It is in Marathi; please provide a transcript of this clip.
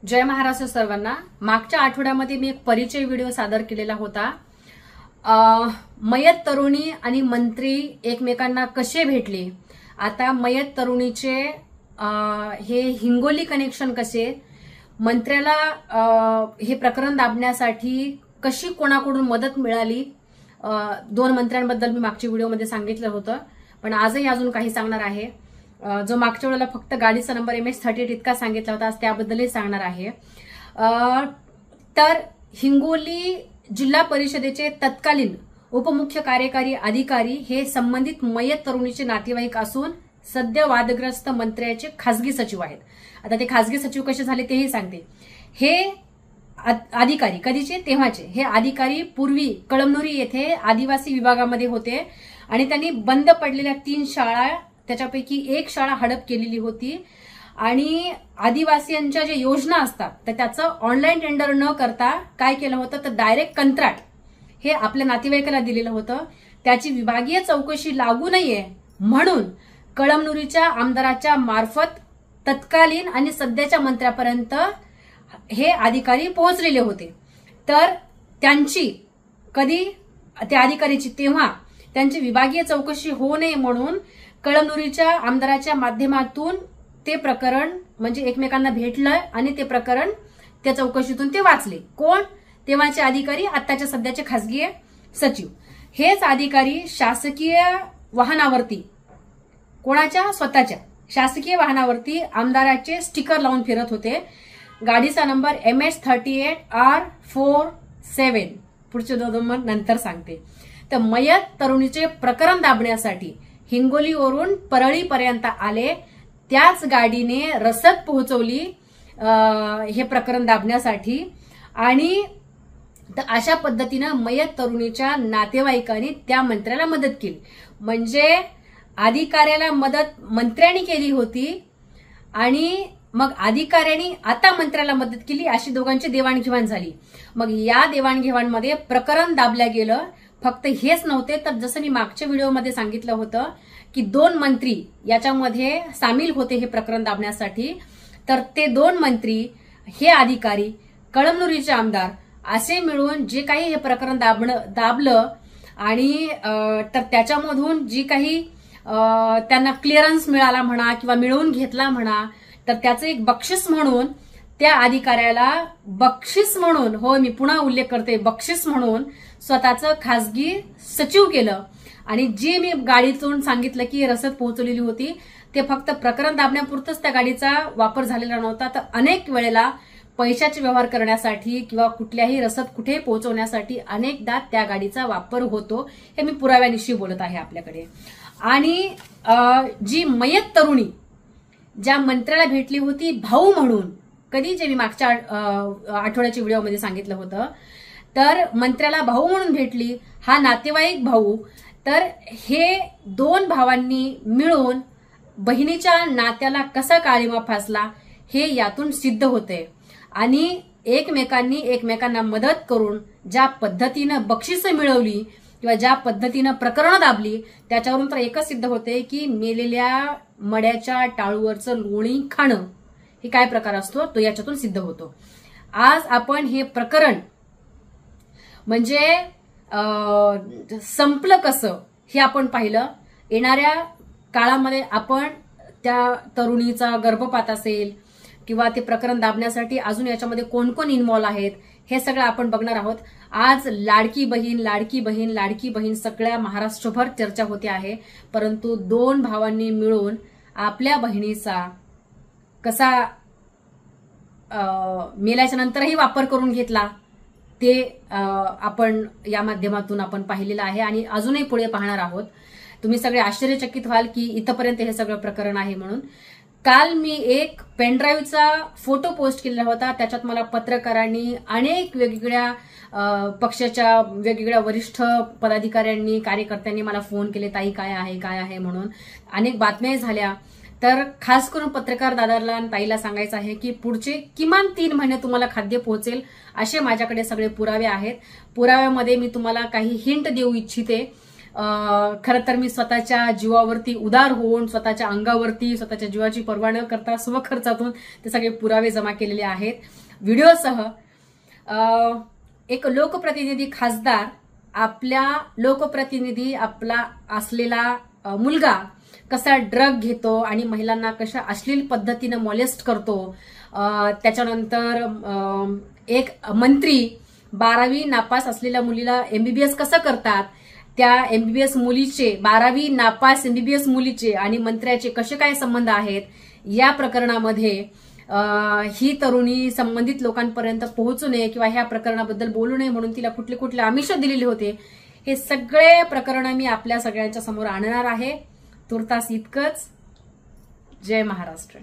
जय महाराष्ट्र सर्वांना। मागच्या आठवड्यामध्ये मी एक परिचय व्हिडिओ सादर केलेला होता। मयत तरुणी आणि मंत्री एकमेकांना कसे भेटले, आता मयत तरुणीचे हे हिंगोली कनेक्शन कसे, मंत्र्याला हे प्रकरण दाबण्यासाठी कशी कोणाकडून मदत मिळाली, दोन मंत्र्यांबद्दल मी मागच्या व्हिडिओमध्ये सांगितलं होतं, पण आजही अजून काही सांगणार आहे। जो मागच्या वेळेला फक्त गाडीचा नंबर MS38 इतका सांगितला होता, आज त्याबद्दलही सांगणार आहे। तर हिंगोली जिल्हा परिषदेचे तत्कालीन उपमुख्य कार्यकारी अधिकारी हे संबंधित मयत तरुणीचे नातेवाईक असून सध्या वादग्रस्त मंत्र्याचे खासगी सचिव आहेत। आता ते खासगी सचिव कसे झाले तेही सांगते। हे अधिकारी कधीचे, तेव्हाचे हे अधिकारी पूर्वी कळमनुरी येथे आदिवासी विभागामध्ये होते आणि त्यांनी बंद पडलेल्या 3 शाळा, त्याच्यापैकी एक शाळा हडप केलेली होती आणि आदिवासीयांच्या जे योजना असतात तर त्याचं ऑनलाईन टेंडर न करता काय केलं होतं तर डायरेक्ट कंत्राट हे आपल्या नातेवाईकाला दिलेलं होतं। त्याची विभागीय चौकशी लागू नाहीये म्हणून कळमनुरीच्या आमदाराच्या मार्फत तत्कालीन आणि सध्याच्या मंत्र्यापर्यंत हे अधिकारी पोहोचलेले होते। तर त्यांची कधी त्या अधिकारीची तेव्हा त्यांची विभागीय चौकशी होऊ नये म्हणून कळमनुरीच्या आमदाराच्या माध्यमातून ते प्रकरण म्हणजे एकमेकांना भेटलं आणि ते प्रकरण त्या चौकशीतून ते वाचले। कोण? तेव्हाचे अधिकारी, आत्ताच्या सध्याचे खासगी सचिव। हेच अधिकारी शासकीय वाहनावरती, कोणाच्या? स्वतःच्या शासकीय वाहनावरती आमदाराचे स्टिकर लावून फिरत होते। गाडीचा नंबर MS38R47। पुढचे दोन नंतर सांगते। तर मयत तरुणीचे प्रकरण दाबण्यासाठी हिंगोलीवरून परळीपर्यंत आले, त्याच गाडीने रसद पोहोचवली हे प्रकरण दाबण्यासाठी आणि अशा पद्धतीनं मयत तरुणीच्या नातेवाईकांनी त्या मंत्र्याला मदत केली। म्हणजे अधिकाऱ्याला मदत मंत्र्यांनी केली होती आणि मग अधिकाऱ्यांनी आता मंत्र्याला मदत केली, अशी दोघांची देवाणघेवाण झाली। मग या देवाणघेवाणमध्ये प्रकरण दाबल्या गेलं। फक्त हेच नव्हते तर जसं मी मागच्या व्हिडिओमध्ये सांगितलं होतं की 2 मंत्री याच्यामध्ये सामील होते हे प्रकरण दाबण्यासाठी। तर ते 2 मंत्री, हे अधिकारी, कळमनुरीचे आमदार असे मिळून जे काही हे प्रकरण दाबलं आणि तर त्याच्यामधून जी काही त्यांना क्लिअरन्स मिळाला म्हणा किंवा मिळवून घेतला म्हणा, तर त्याचं एक बक्षीस म्हणून त्या अधिकाऱ्याला बक्षीस म्हणून, हो मी पुन्हा उल्लेख करते, बक्षीस म्हणून स्वतःचं खासगी सचिव केलं। आणि जी मी गाडीतून सांगितलं की रसद पोहोचवलेली होती ते फक्त प्रकरण दाबण्यापुरतच त्या गाडीचा वापर झालेला नव्हता, तर अनेक वेळेला पैशाचे व्यवहार करण्यासाठी किंवा कुठल्याही रसद कुठे पोहोचवण्यासाठी अनेकदा त्या गाडीचा वापर होतो। हे मी पुराव्यानिशी बोलत आहे आपल्याकडे। आणि जी मयत तरुणी ज्या मंत्र्याला भेटली होती भाऊ म्हणून, कधी जे मी मागच्या आठवड्याच्या व्हिडिओमध्ये सांगितलं होतं, तर मंत्र्याला भाऊ म्हणून भेटली, हा नातेवाईक भाऊ। तर हे 2 भावांनी मिळून बहिणीच्या नात्याला कसा काळिमा फासला हे यातून सिद्ध होते आणि एकमेकांनी एकमेकांना मदत करून ज्या पद्धतीनं बक्षिसं मिळवली किंवा ज्या पद्धतीनं प्रकरणं दाबली त्याच्यावरून तर एकच सिद्ध होते की मेलेल्या मड्याच्या टाळूवरचं लोणी खाणं हे काय प्रकार असतो तो याच्यातून सिद्ध होतो। आज आपण हे प्रकरण म्हणजे संपलं कसं हे आपण पाहिलं। येणाऱ्या काळामध्ये आपण त्या तरुणीचा गर्भपात असेल किंवा ते प्रकरण दाबण्यासाठी अजून याच्यामध्ये कोण कोण इन्व्हॉल्व आहेत हे सगळं आपण बघणार आहोत। आज लाडकी बहीण लाडकी बहीण लाडकी बहीण सगळ्या महाराष्ट्रभर चर्चा होते आहे, परंतु 2 भावांनी मिळून आपल्या बहिणीचा कसा मेल्याच्या नंतरही वापर करून घेतला ते आपण या माध्यमातून आपण पाहिलेलं आहे आणि अजूनही पुढे पाहणार आहोत। तुम्ही सगळे आश्चर्यचकित व्हाल की इथपर्यंत हे सगळं प्रकरण आहे म्हणून। काल मी एक पेनड्राईव्हचा फोटो पोस्ट केलेला होता, त्याच्यात मला पत्रकारांनी, अनेक वेगवेगळ्या पक्षाच्या वेगवेगळ्या वरिष्ठ पदाधिकाऱ्यांनी, कार्यकर्त्यांनी मला फोन केले, ताई काय आहे म्हणून अनेक बातम्या झाल्या। तर खास करून पत्रकार दादाला आणि ताईला सांगायचं आहे की पुढचे किमान 3 महिने तुम्हाला खाद्य पोहोचेल असे माझ्याकडे सगळे पुरावे आहेत। पुराव्यामध्ये मी तुम्हाला काही हिंट देऊ इच्छिते। खरं तर मी स्वतःच्या जीवावरती उदार होऊन, स्वतःच्या अंगावरती, स्वतःच्या जीवाची पर्वा न करता स्वखर्चातून ते सगळे पुरावे जमा केलेले आहेत. व्हिडिओसह एक लोकप्रतिनिधी खासदार आपला असलेला मुलगा कसा ड्रग घेतो आणि महिलांना कशा अश्लील पद्धतीनं मॉलेस्ट करतो. त्याच्यानंतर एक मंत्री 12वी नापास असलेल्या मुलीला MBBS कसं करतात, त्या MBBS मुलीचे 12वी नापास MBBS मुलीचे आणि मंत्र्याचे कसे काय संबंध आहेत, या प्रकरणामध्ये ही तरुणी संबंधित लोकांपर्यंत पोहोचू नये किंवा ह्या प्रकरणाबद्दल बोलू नये म्हणून तिला कुठले कुठले आमिष दिलेले होते, हे सगळे प्रकरण मी आपल्या सगळ्यांच्या समोर आणणार आहे. तुर्तास इतकंच. जय महाराष्ट्र.